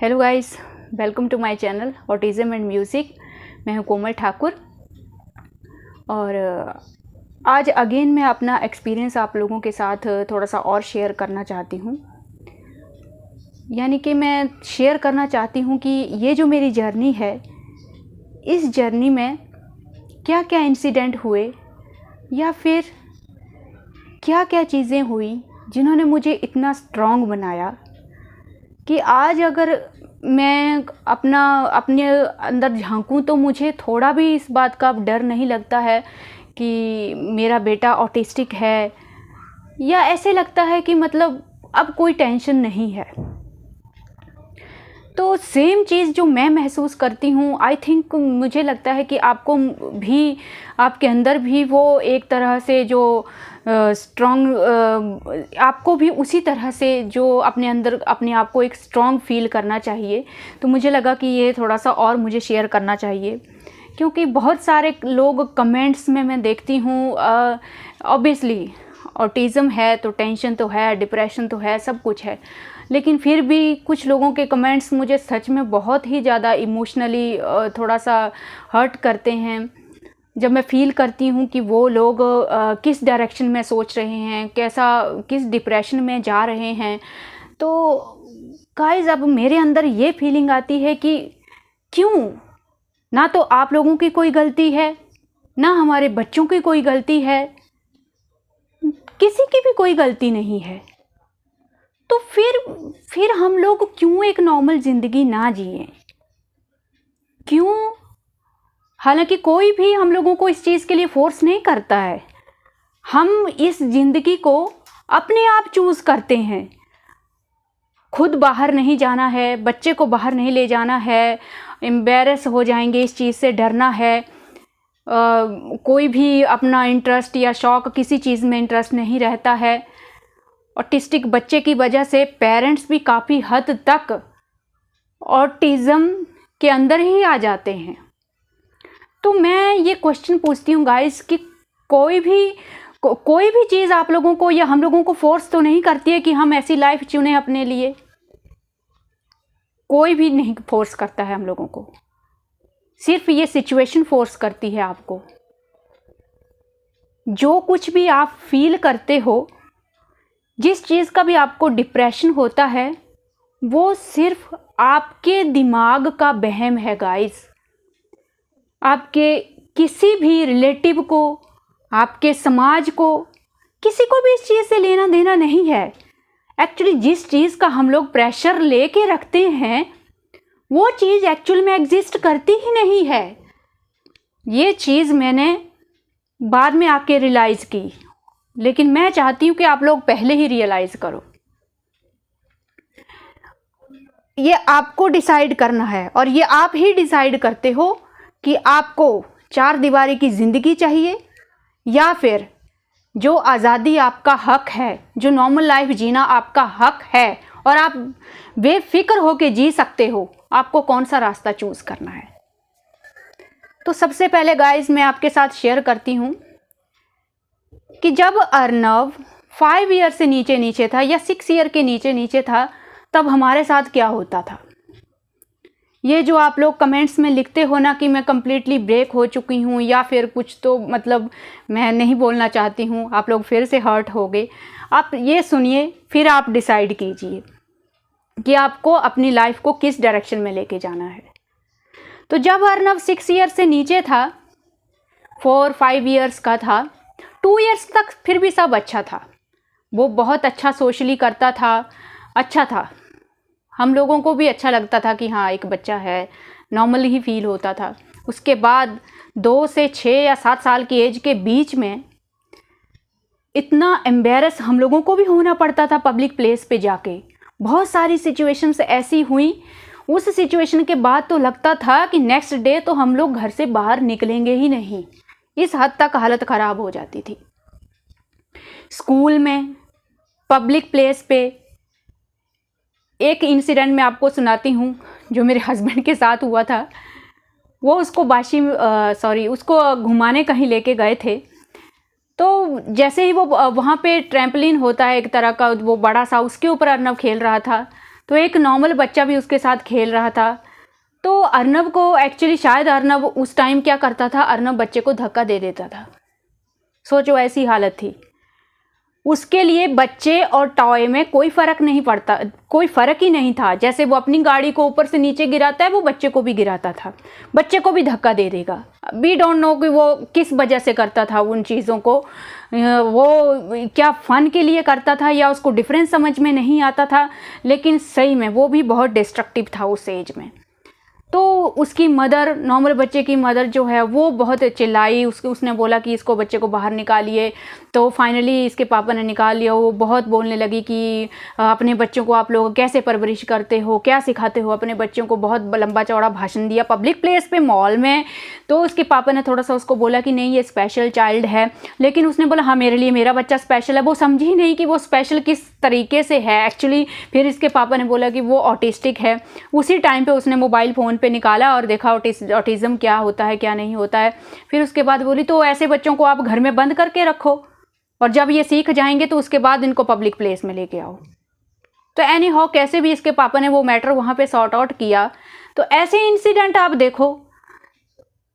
Hello guys, welcome to my channel autism and music. मैं हूं कोमल ठाकुर और आज अगेन मैं अपना एक्सपीरियंस आप लोगों के साथ थोड़ा सा और शेयर करना चाहती हूं। यानी कि मैं शेयर करना चाहती हूं कि ये जो मेरी जर्नी है, इस जर्नी में क्या क्या इंसिडेंट हुए या फिर क्या क्या चीज़ें हुई जिन्होंने मुझे इतना स्ट्रॉन्ग बनाया कि आज अगर मैं अपने अंदर झांकूं तो मुझे थोड़ा भी इस बात का डर नहीं लगता है कि मेरा बेटा ऑटिस्टिक है, या ऐसे लगता है कि मतलब अब कोई टेंशन नहीं है। तो सेम चीज़ जो मैं महसूस करती हूँ, आई थिंक मुझे लगता है कि आपको भी, आपके अंदर भी वो एक तरह से जो स्ट्रॉन्ग, आपको भी उसी तरह से जो अपने अंदर अपने आप को एक स्ट्रॉन्ग फील करना चाहिए। तो मुझे लगा कि ये थोड़ा सा और मुझे शेयर करना चाहिए, क्योंकि बहुत सारे लोग कमेंट्स में मैं देखती हूँ, ऑब्वियसली ऑटिज़म है तो टेंशन तो है, डिप्रेशन तो है, सब कुछ है, लेकिन फिर भी कुछ लोगों के कमेंट्स मुझे सच में बहुत ही ज़्यादा इमोशनली थोड़ा सा हर्ट करते हैं। जब मैं फ़ील करती हूँ कि वो लोग किस डायरेक्शन में सोच रहे हैं, किस डिप्रेशन में जा रहे हैं, तो गाइस अब मेरे अंदर ये फीलिंग आती है कि क्यों, ना तो आप लोगों की कोई गलती है, ना हमारे बच्चों की कोई गलती है, किसी की भी कोई गलती नहीं है। तो फिर हम लोग क्यों एक नॉर्मल ज़िंदगी ना जिए? क्यों? हालांकि कोई भी हम लोगों को इस चीज़ के लिए फोर्स नहीं करता है। हम इस ज़िंदगी को अपने आप चूज़ करते हैं। खुद बाहर नहीं जाना है, बच्चे को बाहर नहीं ले जाना है, एम्बैरेस हो जाएंगे इस चीज़ से डरना है, कोई भी अपना इंटरेस्ट या शौक़ किसी चीज़ में इंटरेस्ट नहीं रहता है। ऑटिस्टिक बच्चे की वजह से पेरेंट्स भी काफ़ी हद तक ऑटिज़म के अंदर ही आ जाते हैं। तो मैं ये क्वेश्चन पूछती हूँ गाइस कि कोई भी चीज़ आप लोगों को या हम लोगों को फोर्स तो नहीं करती है कि हम ऐसी लाइफ चुने अपने लिए। कोई भी नहीं फोर्स करता है हम लोगों को, सिर्फ ये सिचुएशन फोर्स करती है आपको। जो कुछ भी आप फील करते हो, जिस चीज़ का भी आपको डिप्रेशन होता है, वो सिर्फ आपके दिमाग का वहम है गाइस। आपके किसी भी रिलेटिव को, आपके समाज को, किसी को भी इस चीज़ से लेना देना नहीं है। एक्चुअली जिस चीज़ का हम लोग प्रेशर लेके रखते हैं, वो चीज़ एक्चुअल में एग्जिस्ट करती ही नहीं है। ये चीज़ मैंने बाद में आके रियलाइज़ की, लेकिन मैं चाहती हूँ कि आप लोग पहले ही रियलाइज़ करो। ये आपको डिसाइड करना है और ये आप ही डिसाइड करते हो कि आपको चार दीवारी की ज़िंदगी चाहिए या फिर जो आज़ादी आपका हक है, जो नॉर्मल लाइफ जीना आपका हक है और आप बेफिक्र होके जी सकते हो, आपको कौन सा रास्ता चूज़ करना है। तो सबसे पहले गाइस मैं आपके साथ शेयर करती हूँ कि जब अर्नव 5 ईयर से नीचे था या 6 ईयर के नीचे था, तब हमारे साथ क्या होता था। ये जो आप लोग कमेंट्स में लिखते हो ना कि मैं कम्प्लीटली ब्रेक हो चुकी हूँ या फिर कुछ, तो मतलब मैं नहीं बोलना चाहती हूँ, आप लोग फिर से हर्ट हो गए। आप ये सुनिए, फिर आप डिसाइड कीजिए कि आपको अपनी लाइफ को किस डायरेक्शन में लेके जाना है। तो जब अर्नव 6 ईयर से नीचे था, 4-5 ईयर्स का था, 2 ईयर्स तक फिर भी सब अच्छा था। वो बहुत अच्छा सोशली करता था, अच्छा था, हम लोगों को भी अच्छा लगता था कि हाँ एक बच्चा है, नॉर्मल ही फील होता था। उसके बाद 2 से 6 या 7 साल की एज के बीच में इतना एम्बैरस हम लोगों को भी होना पड़ता था पब्लिक प्लेस पे जाके। बहुत सारी सिचुएशंस ऐसी हुई, उस सिचुएशन के बाद तो लगता था कि नेक्स्ट डे तो हम लोग घर से बाहर निकलेंगे ही नहीं, इस हद तक हालत ख़राब हो जाती थी। स्कूल में, पब्लिक प्लेस पे एक इंसिडेंट मैं आपको सुनाती हूँ जो मेरे हस्बैंड के साथ हुआ था। वो उसको घुमाने कहीं लेके गए थे। तो जैसे ही वो वहाँ पे ट्रैम्पलिन होता है एक तरह का, वो बड़ा सा, उसके ऊपर अर्नव खेल रहा था। तो एक नॉर्मल बच्चा भी उसके साथ खेल रहा था। तो अर्नब को एक्चुअली शायद अर्नब उस टाइम क्या करता था, अर्नब बच्चे को धक्का दे देता था। सोचो ऐसी हालत थी। उसके लिए बच्चे और टॉय में कोई फ़र्क नहीं पड़ता, कोई फ़र्क ही नहीं था। जैसे वो अपनी गाड़ी को ऊपर से नीचे गिराता है, वो बच्चे को भी गिराता था, बच्चे को भी धक्का दे देगा। वी डोंट नो कि वो किस वजह से करता था उन चीज़ों को, वो क्या फ़न के लिए करता था या उसको डिफरेंस समझ में नहीं आता था, लेकिन सही में वो भी बहुत डिस्ट्रक्टिव था उस एज में। तो उसकी मदर, नॉर्मल बच्चे की मदर जो है वो बहुत चिल्लाई, उसने बोला कि इसको बच्चे को बाहर निकालिए। तो फाइनली इसके पापा ने निकाल लिया। वो बहुत बोलने लगी कि अपने बच्चों को आप लोग कैसे परवरिश करते हो, क्या सिखाते हो अपने बच्चों को। बहुत लंबा चौड़ा भाषण दिया पब्लिक प्लेस पे, मॉल में। तो उसके पापा ने थोड़ा सा उसको बोला कि नहीं ये स्पेशल चाइल्ड है, लेकिन उसने बोला हाँ मेरे लिए मेरा बच्चा स्पेशल है। वो समझी ही नहीं कि वो स्पेशल किस तरीके से है एक्चुअली। फिर इसके पापा ने बोला कि वो ऑटिस्टिक है। उसी टाइम पे उसने मोबाइल फ़ोन पे निकाला और देखा ऑटिज़्म क्या होता है क्या नहीं होता है। फिर उसके बाद बोली तो ऐसे बच्चों को आप घर में बंद करके रखो और जब ये सीख जाएंगे तो उसके बाद इनको पब्लिक प्लेस में लेके आओ। तो एनी हाउ कैसे भी इसके पापा ने वो मैटर वहाँ पे सॉर्ट आउट किया। तो ऐसे इंसिडेंट आप देखो,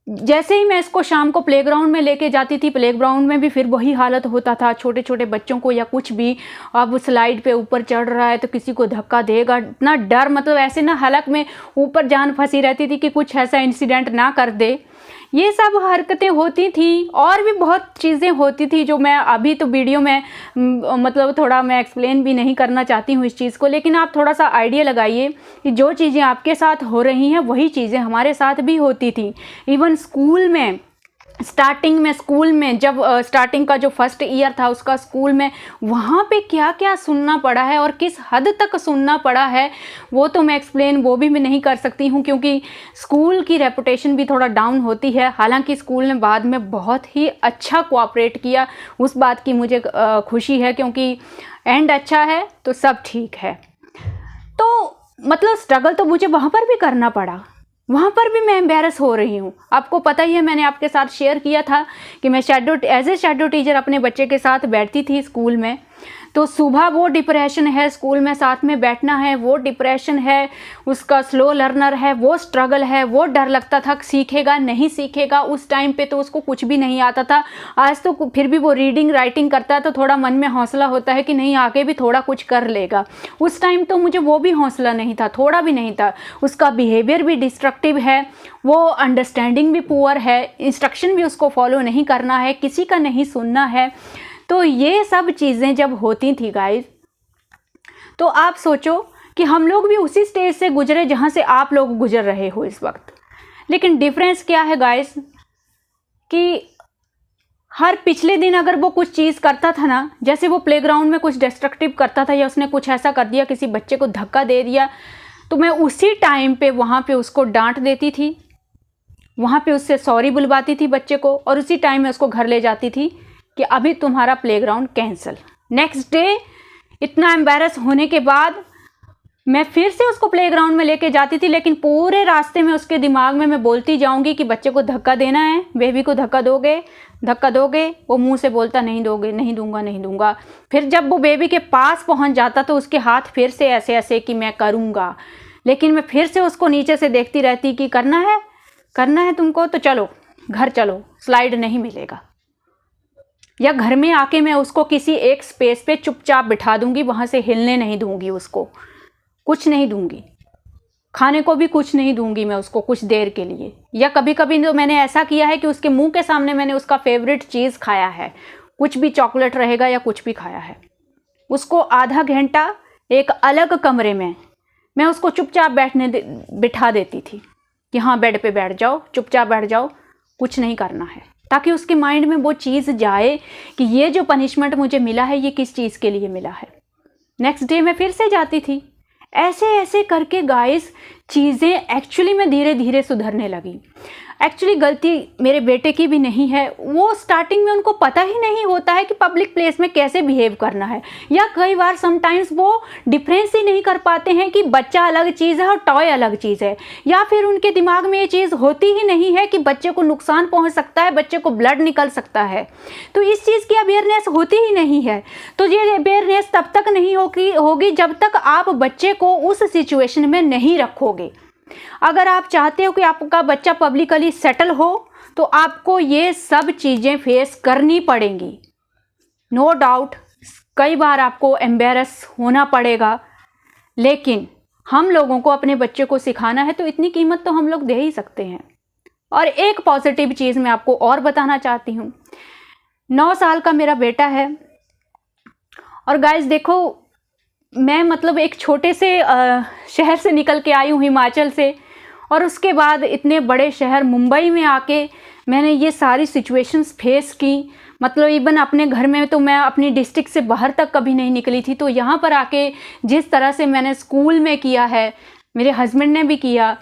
जैसे ही मैं इसको शाम को प्लेग्राउंड में लेके जाती थी, प्लेग्राउंड में भी फिर वही हालत होता था। छोटे छोटे बच्चों को या कुछ भी, अब स्लाइड पे ऊपर चढ़ रहा है तो किसी को धक्का देगा, इतना डर, मतलब ऐसे ना हलक में ऊपर जान फंसी रहती थी कि कुछ ऐसा इंसिडेंट ना कर दे। ये सब हरकतें होती थी और भी बहुत चीज़ें होती थी जो मैं अभी तो वीडियो में मतलब थोड़ा मैं एक्सप्लेन भी नहीं करना चाहती हूँ इस चीज़ को, लेकिन आप थोड़ा सा आइडिया लगाइए कि जो चीज़ें आपके साथ हो रही हैं वही चीज़ें हमारे साथ भी होती थी। इवन स्कूल में, स्टार्टिंग में स्कूल में जब स्टार्टिंग का जो फर्स्ट ईयर था उसका स्कूल में, वहाँ पे क्या क्या सुनना पड़ा है और किस हद तक सुनना पड़ा है वो तो मैं एक्सप्लेन वो भी मैं नहीं कर सकती हूँ, क्योंकि स्कूल की रेपुटेशन भी थोड़ा डाउन होती है। हालांकि स्कूल ने बाद में बहुत ही अच्छा कोऑपरेट किया, उस बात की मुझे खुशी है, क्योंकि एंड अच्छा है तो सब ठीक है। तो मतलब स्ट्रगल तो मुझे वहाँ पर भी करना पड़ा, वहाँ पर भी मैं एम्बेरस हो रही हूँ। आपको पता ही है, मैंने आपके साथ शेयर किया था कि मैं एज ए शैडो टीचर अपने बच्चे के साथ बैठती थी स्कूल में। तो सुबह वो डिप्रेशन है, स्कूल में साथ में बैठना है वो डिप्रेशन है, उसका स्लो लर्नर है वो स्ट्रगल है, वो डर लगता था सीखेगा नहीं सीखेगा। उस टाइम पे तो उसको कुछ भी नहीं आता था। आज तो फिर भी वो रीडिंग राइटिंग करता है तो थोड़ा मन में हौसला होता है कि नहीं आगे भी थोड़ा कुछ कर लेगा। उस टाइम तो मुझे वो भी हौसला नहीं था, थोड़ा भी नहीं था। उसका बिहेवियर भी डिस्ट्रक्टिव है, वो अंडरस्टैंडिंग भी पुअर है, इंस्ट्रक्शन भी उसको फॉलो नहीं करना है, किसी का नहीं सुनना है। तो ये सब चीज़ें जब होती थी गाइस, तो आप सोचो कि हम लोग भी उसी स्टेज से गुजरे जहाँ से आप लोग गुजर रहे हो इस वक्त। लेकिन डिफरेंस क्या है गाइस कि हर पिछले दिन अगर वो कुछ चीज़ करता था ना, जैसे वो प्लेग्राउंड में कुछ डिस्ट्रक्टिव करता था या उसने कुछ ऐसा कर दिया, किसी बच्चे को धक्का दे दिया, तो मैं उसी टाइम पे वहाँ पे उसको डांट देती थी, वहाँ पे उससे सॉरी बुलवाती थी बच्चे को, और उसी टाइम में उसको घर ले जाती थी कि अभी तुम्हारा प्लेग्राउंड कैंसिल। नेक्स्ट डे इतना एम्बैरस होने के बाद मैं फिर से उसको प्लेग्राउंड में लेके जाती थी, लेकिन पूरे रास्ते में उसके दिमाग में मैं बोलती जाऊंगी कि बच्चे को धक्का देना है, बेबी को धक्का दोगे। वो मुंह से बोलता नहीं दोगे, नहीं दूंगा नहीं दूंगा। फिर जब वो बेबी के पास पहुंच जाता तो उसके हाथ फिर से ऐसे ऐसे कि मैं करूंगा, लेकिन मैं फिर से उसको नीचे से देखती रहती कि करना है तुमको तो चलो घर चलो, स्लाइड नहीं मिलेगा। या घर में आके मैं उसको किसी एक स्पेस पे चुपचाप बिठा दूंगी, वहाँ से हिलने नहीं दूंगी, उसको कुछ नहीं दूंगी, खाने को भी कुछ नहीं दूंगी मैं उसको कुछ देर के लिए। या कभी कभी तो मैंने ऐसा किया है कि उसके मुंह के सामने मैंने उसका फेवरेट चीज़ खाया है, कुछ भी चॉकलेट रहेगा या कुछ भी खाया है, उसको आधा घंटा एक अलग कमरे में मैं उसको चुपचाप बिठा देती थी कि हाँ बेड पे बैठ जाओ, चुपचाप बैठ जाओ, कुछ नहीं करना है, ताकि उसके माइंड में वो चीज़ जाए कि ये जो पनिशमेंट मुझे मिला है ये किस चीज़ के लिए मिला है। नेक्स्ट डे मैं फिर से जाती थी। ऐसे ऐसे करके गाइस चीज़ें एक्चुअली में धीरे धीरे सुधरने लगी। एक्चुअली गलती मेरे बेटे की भी नहीं है, वो स्टार्टिंग में उनको पता ही नहीं होता है कि पब्लिक प्लेस में कैसे बिहेव करना है, या कई बार समटाइम्स वो डिफरेंस ही नहीं कर पाते हैं कि बच्चा अलग चीज़ है और टॉय अलग चीज़ है, या फिर उनके दिमाग में ये चीज़ होती ही नहीं है कि बच्चे को नुकसान पहुंच सकता है, बच्चे को ब्लड निकल सकता है। तो इस चीज़ की अवेयरनेस होती ही नहीं है। तो ये अवेयरनेस तब तक नहीं होगी जब तक आप बच्चे को उस सिचुएशन में नहीं रखोगे। अगर आप चाहते हो कि आपका बच्चा पब्लिकली सेटल हो तो आपको ये सब चीज़ें फेस करनी पड़ेंगी। नो डाउट कई बार आपको एम्बेरस होना पड़ेगा, लेकिन हम लोगों को अपने बच्चे को सिखाना है तो इतनी कीमत तो हम लोग दे ही सकते हैं। और एक पॉजिटिव चीज़ मैं आपको और बताना चाहती हूँ। 9 साल का मेरा बेटा है, और गाइस देखो, मैं मतलब एक छोटे से शहर से निकल के आई हूँ, हिमाचल से, और उसके बाद इतने बड़े शहर मुंबई में आके मैंने ये सारी सिचुएशंस फेस की। मतलब इवन अपने घर में तो मैं अपनी डिस्ट्रिक्ट से बाहर तक कभी नहीं निकली थी, तो यहाँ पर आके जिस तरह से मैंने स्कूल में किया है, मेरे हस्बैंड ने भी किया,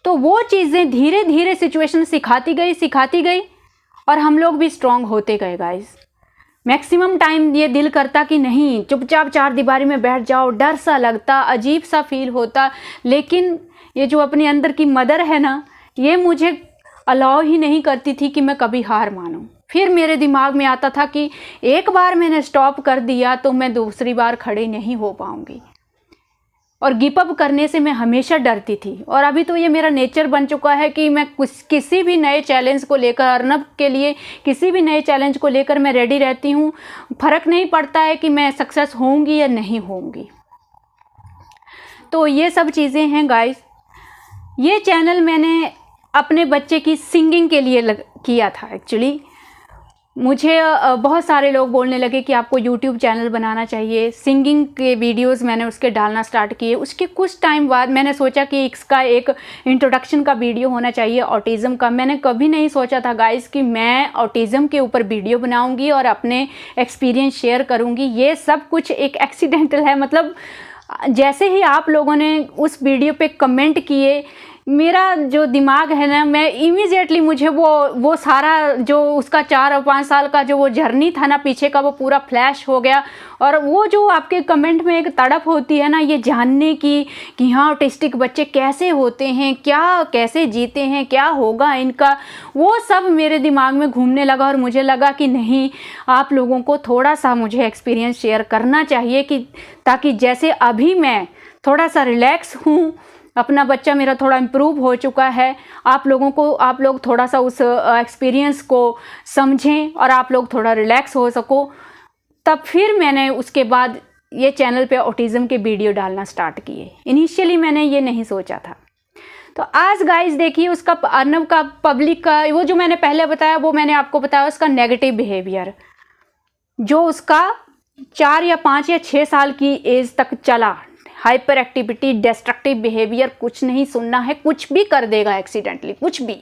तो वो चीज़ें धीरे धीरे सिचुएशन सिखाती गई और हम लोग भी स्ट्रॉन्ग होते गए गाइस। मैक्सिमम टाइम ये दिल करता कि नहीं, चुपचाप 4 दीवारी में बैठ जाओ, डर सा लगता, अजीब सा फील होता, लेकिन ये जो अपने अंदर की मदर है ना, ये मुझे अलाउ ही नहीं करती थी कि मैं कभी हार मानूं। फिर मेरे दिमाग में आता था कि एक बार मैंने स्टॉप कर दिया तो मैं दूसरी बार खड़े नहीं हो पाऊंगी, और गिव अप करने से मैं हमेशा डरती थी। और अभी तो ये मेरा नेचर बन चुका है कि मैं किसी भी नए चैलेंज को लेकर, अर्नब के लिए किसी भी नए चैलेंज को लेकर मैं रेडी रहती हूँ। फ़र्क नहीं पड़ता है कि मैं सक्सेस होंगी या नहीं होंगी। तो ये सब चीज़ें हैं गाइस। ये चैनल मैंने अपने बच्चे की सिंगिंग के लिए किया था। एक्चुअली मुझे बहुत सारे लोग बोलने लगे कि आपको यूट्यूब चैनल बनाना चाहिए, सिंगिंग के वीडियोस मैंने उसके डालना स्टार्ट किए। उसके कुछ टाइम बाद मैंने सोचा कि इसका एक इंट्रोडक्शन का वीडियो होना चाहिए ऑटिज़म का। मैंने कभी नहीं सोचा था गाइस कि मैं ऑटिज़म के ऊपर वीडियो बनाऊंगी और अपने एक्सपीरियंस शेयर करूंगी। ये सब कुछ एक एक्सीडेंटल है। मतलब जैसे ही आप लोगों ने उस वीडियो पे कमेंट किए, मेरा जो दिमाग है ना, मैं इमीडिएटली मुझे वो सारा जो उसका 4 और 5 साल का जो वो जर्नी था ना पीछे का, वो पूरा फ्लैश हो गया। और वो जो आपके कमेंट में एक तड़प होती है ना, ये जानने की कि हाँ ऑटिस्टिक बच्चे कैसे होते हैं, क्या कैसे जीते हैं, क्या होगा इनका, वो सब मेरे दिमाग में घूमने लगा। और मुझे लगा कि नहीं, आप लोगों को थोड़ा सा मुझे एक्सपीरियंस शेयर करना चाहिए, कि ताकि जैसे अभी मैं थोड़ा सा रिलैक्स हूँ, अपना बच्चा मेरा थोड़ा इम्प्रूव हो चुका है, आप लोग थोड़ा सा उस एक्सपीरियंस को समझें और आप लोग थोड़ा रिलैक्स हो सको। तब फिर मैंने उसके बाद ये चैनल पे ऑटिज़म के वीडियो डालना स्टार्ट किए। इनिशियली मैंने ये नहीं सोचा था। तो आज गाइस देखिए, उसका अर्नब का पब्लिक का वो जो मैंने पहले बताया, वो मैंने आपको बताया उसका नेगेटिव बिहेवियर, जो उसका 4 या 5 या 6 साल की एज तक चला। हाइपर एक्टिविटी, डिस्ट्रक्टिव बिहेवियर, कुछ नहीं सुनना है, कुछ भी कर देगा एक्सीडेंटली, कुछ भी।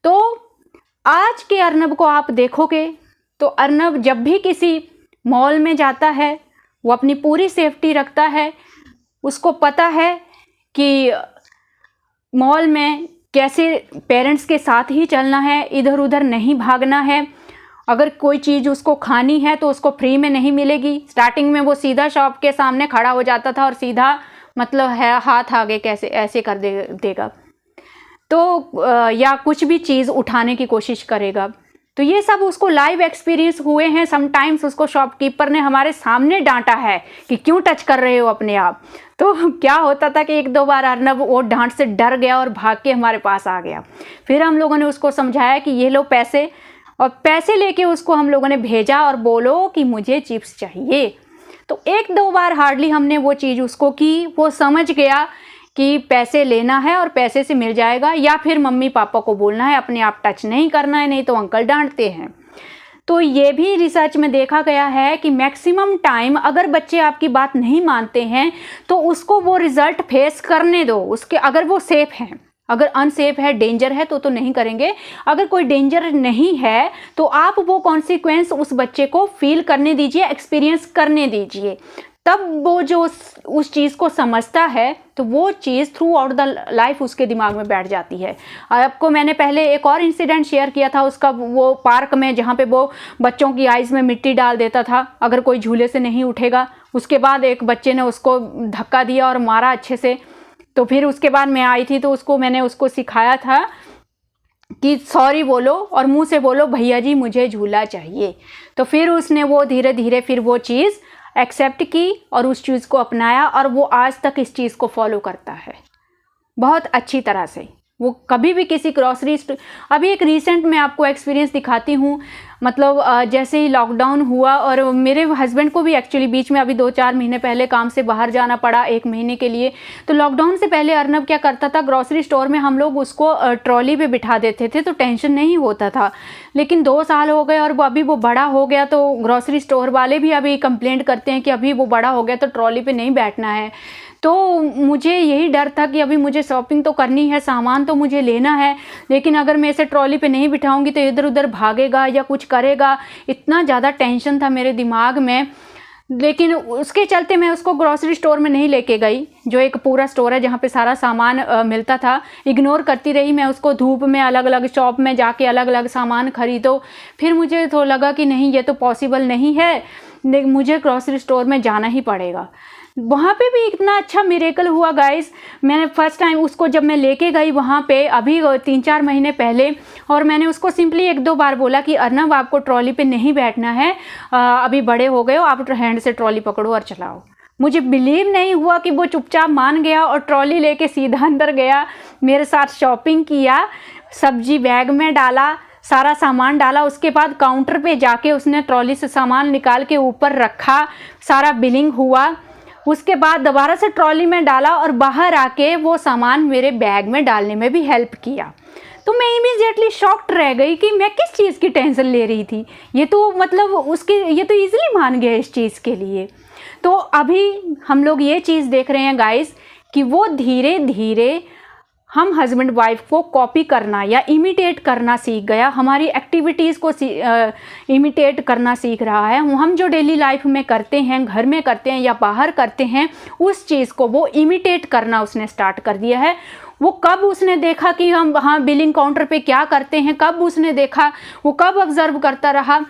तो आज के अर्नब को आप देखोगे तो अर्नब जब भी किसी मॉल में जाता है, वो अपनी पूरी सेफ्टी रखता है। उसको पता है कि मॉल में कैसे पेरेंट्स के साथ ही चलना है, इधर उधर नहीं भागना है। अगर कोई चीज़ उसको खानी है तो उसको फ्री में नहीं मिलेगी। स्टार्टिंग में वो सीधा शॉप के सामने खड़ा हो जाता था और सीधा मतलब है हाथ आगे कैसे ऐसे कर देगा, तो या कुछ भी चीज़ उठाने की कोशिश करेगा। तो ये सब उसको लाइव एक्सपीरियंस हुए हैं। समटाइम्स उसको शॉपकीपर ने हमारे सामने डांटा है कि क्यों टच कर रहे हो अपने आप। तो क्या होता था कि 1-2 बार अर्नब वो डांट से डर गया और भाग के हमारे पास आ गया। फिर हम लोगों ने उसको समझाया कि ये लो पैसे, और पैसे लेके उसको हम लोगों ने भेजा और बोलो कि मुझे चिप्स चाहिए। तो 1-2 बार हार्डली हमने वो चीज़ उसको की। वो समझ गया कि पैसे लेना है और पैसे से मिल जाएगा, या फिर मम्मी पापा को बोलना है, अपने आप टच नहीं करना है, नहीं तो अंकल डांटते हैं। तो ये भी रिसर्च में देखा गया है कि मैक्सिमम टाइम अगर बच्चे आपकी बात नहीं मानते हैं तो उसको वो रिज़ल्ट फेस करने दो। उसके अगर वो सेफ़ हैं, अगर अनसेफ है, डेंजर है तो नहीं करेंगे। अगर कोई डेंजर नहीं है तो आप वो कॉन्सिक्वेंस उस बच्चे को फील करने दीजिए, एक्सपीरियंस करने दीजिए। तब वो जो उस चीज़ को समझता है तो वो चीज़ थ्रू आउट द लाइफ उसके दिमाग में बैठ जाती है। आपको मैंने पहले एक और इंसिडेंट शेयर किया था उसका, वो पार्क में जहाँ पे वो बच्चों की आइज़ में मिट्टी डाल देता था अगर कोई झूले से नहीं उठेगा। उसके बाद एक बच्चे ने उसको धक्का दिया और मारा अच्छे से। तो फिर उसके बाद मैं आई थी तो मैंने उसको सिखाया था कि सॉरी बोलो और मुंह से बोलो भैया जी मुझे झूला चाहिए। तो फिर उसने वो धीरे धीरे फिर वो चीज़ एक्सेप्ट की और उस चीज़ को अपनाया और वो आज तक इस चीज़ को फॉलो करता है बहुत अच्छी तरह से। वो कभी भी किसी ग्रॉसरी स्टोर, अभी एक रिसेंट मैं आपको एक्सपीरियंस दिखाती हूँ। मतलब जैसे ही लॉकडाउन हुआ और मेरे हस्बैंड को भी एक्चुअली बीच में अभी 2-4 महीने पहले काम से बाहर जाना पड़ा 1 महीने के लिए। तो लॉकडाउन से पहले अर्नब क्या करता था, ग्रॉसरी स्टोर में हम लोग उसको ट्रॉली पे बिठा देते थे तो टेंशन नहीं होता था। लेकिन 2 साल हो गए और अभी वो बड़ा हो गया तो ग्रॉसरी स्टोर वाले भी अभी कंप्लेंट करते हैं कि अभी वो बड़ा हो गया तो ट्रॉली पे नहीं बैठना है। तो मुझे यही डर था कि अभी मुझे शॉपिंग तो करनी है, सामान तो मुझे लेना है, लेकिन अगर मैं इसे ट्रॉली पे नहीं बिठाऊंगी तो इधर उधर भागेगा या कुछ करेगा। इतना ज़्यादा टेंशन था मेरे दिमाग में। लेकिन उसके चलते मैं उसको ग्रॉसरी स्टोर में नहीं लेके गई, जो एक पूरा स्टोर है जहाँ पे सारा सामान मिलता था। इग्नोर करती रही मैं उसको, धूप में अलग अलग शॉप में जाके अलग अलग सामान खरीदो। फिर मुझे तो लगा कि नहीं ये तो पॉसिबल नहीं है, मुझे ग्रॉसरी स्टोर में जाना ही पड़ेगा। वहाँ पे भी इतना अच्छा मिरेकल हुआ गाइस। मैंने फर्स्ट टाइम उसको जब मैं लेके गई वहाँ पे अभी 3-4 महीने पहले, और मैंने उसको सिंपली 1-2 बार बोला कि अर्नब आपको ट्रॉली पे नहीं बैठना है, अभी बड़े हो गए हो, आप हैंड से ट्रॉली पकड़ो और चलाओ। मुझे बिलीव नहीं हुआ कि वो चुपचाप मान गया और ट्रॉली लेके सीधा अंदर गया, मेरे साथ शॉपिंग किया, सब्जी बैग में डाला, सारा सामान डाला। उसके बाद काउंटर पे जाके उसने ट्रॉली से सामान निकाल के ऊपर रखा, सारा बिलिंग हुआ। उसके बाद दोबारा से ट्रॉली में डाला और बाहर आके वो सामान मेरे बैग में डालने में भी हेल्प किया। तो मैं इमीडिएटली शॉक्ड रह गई कि मैं किस चीज़ की टेंशन ले रही थी। ये तो मतलब ये तो ईजिली मान गया इस चीज़ के लिए। तो अभी हम लोग ये चीज़ देख रहे हैं गाइस कि वो धीरे धीरे हम हस्बैंड वाइफ को कॉपी करना या इमिटेट करना सीख गया, हमारी एक्टिविटीज़ को इमिटेट करना सीख रहा है। हम जो डेली लाइफ में करते हैं, घर में करते हैं या बाहर करते हैं, उस चीज़ को वो इमिटेट करना उसने स्टार्ट कर दिया है। वो कब उसने देखा कि हम वहाँ बिलिंग काउंटर पे क्या करते हैं, कब उसने देखा, वो कब ऑब्जर्व करता रहा,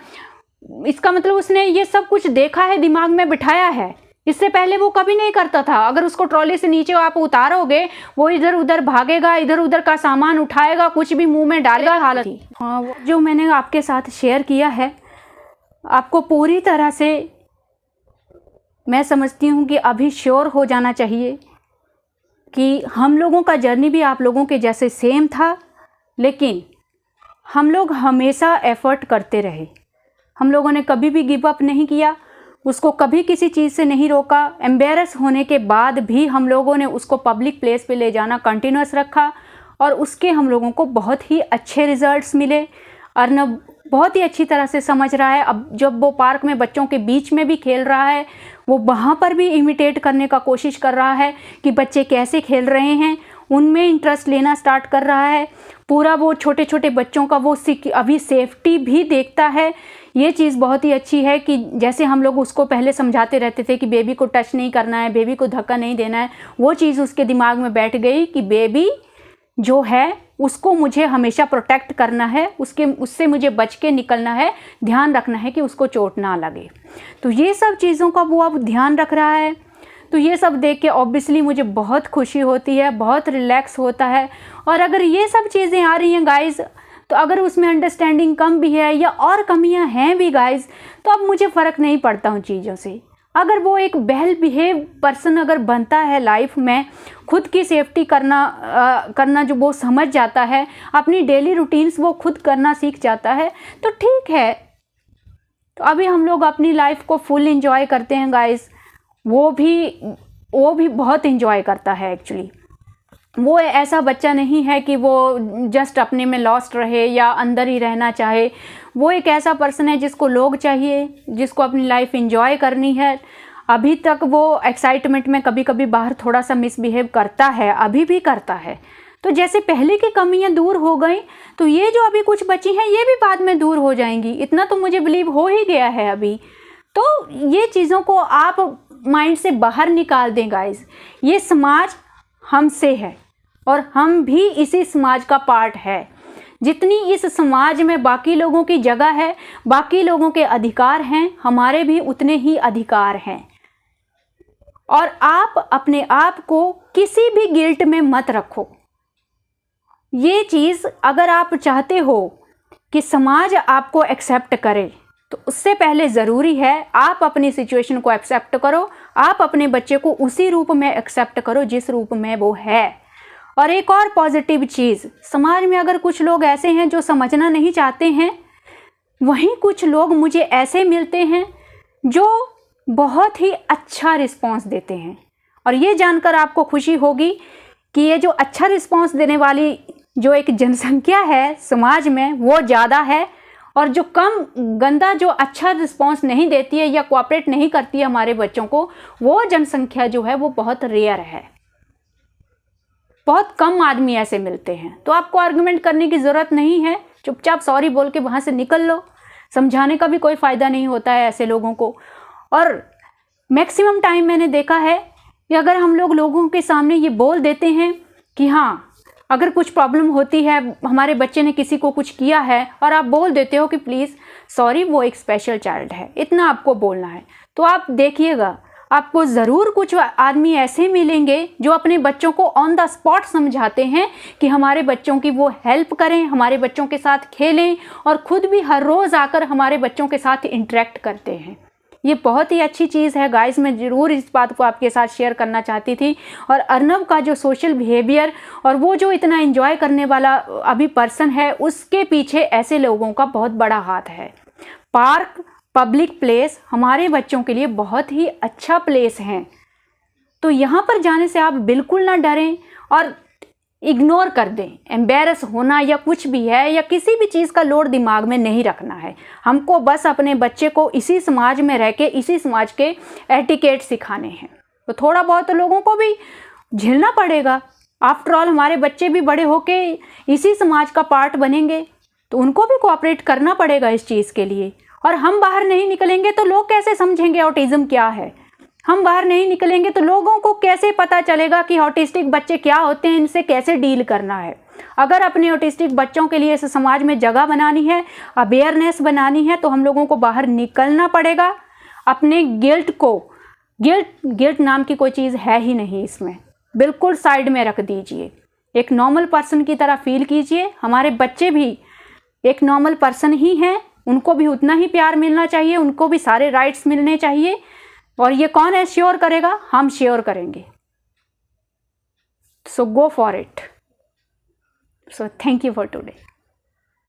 इसका मतलब उसने ये सब कुछ देखा है, दिमाग में बिठाया है। इससे पहले वो कभी नहीं करता था। अगर उसको ट्रॉली से नीचे आप उतारोगे वो इधर उधर भागेगा, इधर उधर का सामान उठाएगा, कुछ भी मुंह में डालेगा। हालत थी। हाँ, जो मैंने आपके साथ शेयर किया है आपको पूरी तरह से मैं समझती हूँ कि अभी श्योर हो जाना चाहिए कि हम लोगों का जर्नी भी आप लोगों के जैसे सेम था, लेकिन हम लोग हमेशा एफर्ट करते रहे। हम लोगों ने कभी भी गिव अप नहीं किया, उसको कभी किसी चीज़ से नहीं रोका। एम्बेरस होने के बाद भी हम लोगों ने उसको पब्लिक प्लेस पे ले जाना कंटिन्यूस रखा और उसके हम लोगों को बहुत ही अच्छे रिजल्ट्स मिले। अर्नब बहुत ही अच्छी तरह से समझ रहा है। अब जब वो पार्क में बच्चों के बीच में भी खेल रहा है, वो वहाँ पर भी इमिटेट करने का कोशिश कर रहा है कि बच्चे कैसे खेल रहे हैं, उनमें इंटरेस्ट लेना स्टार्ट कर रहा है। पूरा वो छोटे छोटे बच्चों का वो अभी सेफ्टी भी देखता है। ये चीज़ बहुत ही अच्छी है कि जैसे हम लोग उसको पहले समझाते रहते थे कि बेबी को टच नहीं करना है, बेबी को धक्का नहीं देना है, वो चीज़ उसके दिमाग में बैठ गई कि बेबी जो है उसको मुझे हमेशा प्रोटेक्ट करना है, उससे मुझे बच के निकलना है, ध्यान रखना है कि उसको चोट ना लगे। तो ये सब चीज़ों का वो अब ध्यान रख रहा है। तो ये सब देख के ऑब्वियसली मुझे बहुत खुशी होती है, बहुत रिलैक्स होता है। और अगर ये सब चीज़ें आ रही हैं गाइज़, तो अगर उसमें अंडरस्टैंडिंग कम भी है या और कमियां हैं भी गाइज़, तो अब मुझे फ़र्क नहीं पड़ता उन चीज़ों से। अगर वो एक वेल बिहेव पर्सन अगर बनता है लाइफ में, खुद की सेफ्टी करना जो वो समझ जाता है, अपनी डेली रूटीन्स वो खुद करना सीख जाता है, तो ठीक है। तो अभी हम लोग अपनी लाइफ को फुल एंजॉय करते हैं गाइज़। वो भी बहुत एंजॉय करता है एक्चुअली। वो ऐसा बच्चा नहीं है कि वो जस्ट अपने में लॉस्ट रहे या अंदर ही रहना चाहे। वो एक ऐसा पर्सन है जिसको लोग चाहिए, जिसको अपनी लाइफ एंजॉय करनी है। अभी तक वो एक्साइटमेंट में कभी कभी बाहर थोड़ा सा मिसबिहेव करता है, अभी भी करता है। तो जैसे पहले की कमियां दूर हो गई, तो ये जो अभी कुछ बची हैं ये भी बाद में दूर हो जाएंगी। इतना तो मुझे बिलीव हो ही गया है अभी। तो ये चीज़ों को आप माइंड से बाहर निकाल दें गाइस। ये समाज हमसे है और हम भी इसी समाज का पार्ट है। जितनी इस समाज में बाकी लोगों की जगह है, बाकी लोगों के अधिकार हैं, हमारे भी उतने ही अधिकार हैं। और आप अपने आप को किसी भी गिल्ट में मत रखो। ये चीज़ अगर आप चाहते हो कि समाज आपको एक्सेप्ट करे, तो उससे पहले ज़रूरी है आप अपनी सिचुएशन को एक्सेप्ट करो, आप अपने बच्चे को उसी रूप में एक्सेप्ट करो जिस रूप में वो है। और एक और पॉजिटिव चीज़, समाज में अगर कुछ लोग ऐसे हैं जो समझना नहीं चाहते हैं, वहीं कुछ लोग मुझे ऐसे मिलते हैं जो बहुत ही अच्छा रिस्पॉन्स देते हैं। और ये जानकर आपको खुशी होगी कि ये जो अच्छा रिस्पॉन्स देने वाली जो एक जनसंख्या है समाज में, वो ज़्यादा है, और जो कम गंदा जो अच्छा रिस्पॉन्स नहीं देती है या कोऑपरेट नहीं करती है हमारे बच्चों को, वो जनसंख्या जो है वो बहुत रेयर है। बहुत कम आदमी ऐसे मिलते हैं। तो आपको आर्गुमेंट करने की ज़रूरत नहीं है, चुपचाप सॉरी बोल के वहाँ से निकल लो। समझाने का भी कोई फ़ायदा नहीं होता है ऐसे लोगों को। और मैक्सिमम टाइम मैंने देखा है कि अगर हम लोगों के सामने ये बोल देते हैं कि हाँ, अगर कुछ प्रॉब्लम होती है, हमारे बच्चे ने किसी को कुछ किया है, और आप बोल देते हो कि प्लीज़ सॉरी, वो एक स्पेशल चाइल्ड है, इतना आपको बोलना है, तो आप देखिएगा आपको ज़रूर कुछ आदमी ऐसे मिलेंगे जो अपने बच्चों को ऑन द स्पॉट समझाते हैं कि हमारे बच्चों की वो हेल्प करें, हमारे बच्चों के साथ खेलें, और ख़ुद भी हर रोज़ आकर हमारे बच्चों के साथ इंटरेक्ट करते हैं। ये बहुत ही अच्छी चीज़ है गाइस, मैं ज़रूर इस बात को आपके साथ शेयर करना चाहती थी। और अर्नव का जो सोशल बिहेवियर और वो जो इतना एंजॉय करने वाला अभी पर्सन है, उसके पीछे ऐसे लोगों का बहुत बड़ा हाथ है। पार्क, पब्लिक प्लेस हमारे बच्चों के लिए बहुत ही अच्छा प्लेस है, तो यहाँ पर जाने से आप बिल्कुल ना डरें और इग्नोर कर दें। एम्बेरस होना या कुछ भी है या किसी भी चीज़ का लोड दिमाग में नहीं रखना है। हमको बस अपने बच्चे को इसी समाज में रह के इसी समाज के एटिकेट सिखाने हैं। तो थोड़ा बहुत तो लोगों को भी झेलना पड़ेगा। आफ्टर ऑल हमारे बच्चे भी बड़े होके इसी समाज का पार्ट बनेंगे, तो उनको भी कोऑपरेट करना पड़ेगा इस चीज़ के लिए। और हम बाहर नहीं निकलेंगे तो लोग कैसे समझेंगे ऑटिज़म क्या है? हम बाहर नहीं निकलेंगे तो लोगों को कैसे पता चलेगा कि ऑटिस्टिक बच्चे क्या होते हैं, इनसे कैसे डील करना है? अगर अपने ऑटिस्टिक बच्चों के लिए इस समाज में जगह बनानी है, अवेयरनेस बनानी है, तो हम लोगों को बाहर निकलना पड़ेगा। अपने गिल्ट को, गिल्ट नाम की कोई चीज़ है ही नहीं इसमें, बिल्कुल साइड में रख दीजिए। एक नॉर्मल पर्सन की तरह फील कीजिए। हमारे बच्चे भी एक नॉर्मल पर्सन ही हैं, उनको भी उतना ही प्यार मिलना चाहिए, उनको भी सारे राइट्स मिलने चाहिए। और ये कौन है श्योर करेगा? हम श्योर करेंगे। So go for it. So thank you for today.